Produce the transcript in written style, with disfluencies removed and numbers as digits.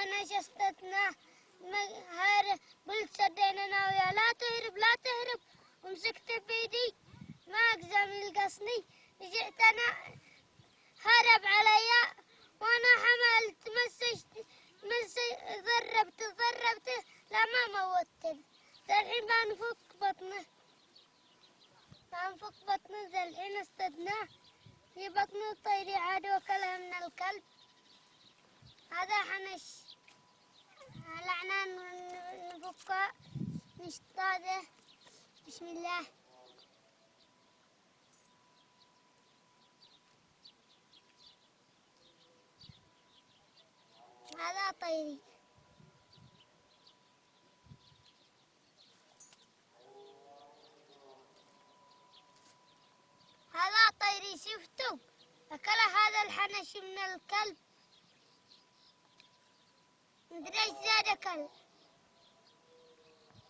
حنش استثناء هارب بالسديننا ويا لا تهرب لا تهرب، ومسكت بيدي ما أقزم القصني. جئت أنا هرب عليا وأنا حملت ضربت لا ما موتني. الحين بنفك بطنه الحين استدناه في بطن الطير عاد وكلها من الكلب. هذا حنش الأعنان نفكه نشطاده. بسم الله. هذا طيري. هذا طيري شفتوا أكل هذا الحنش من الكلب. مدري ايش زاد أكل.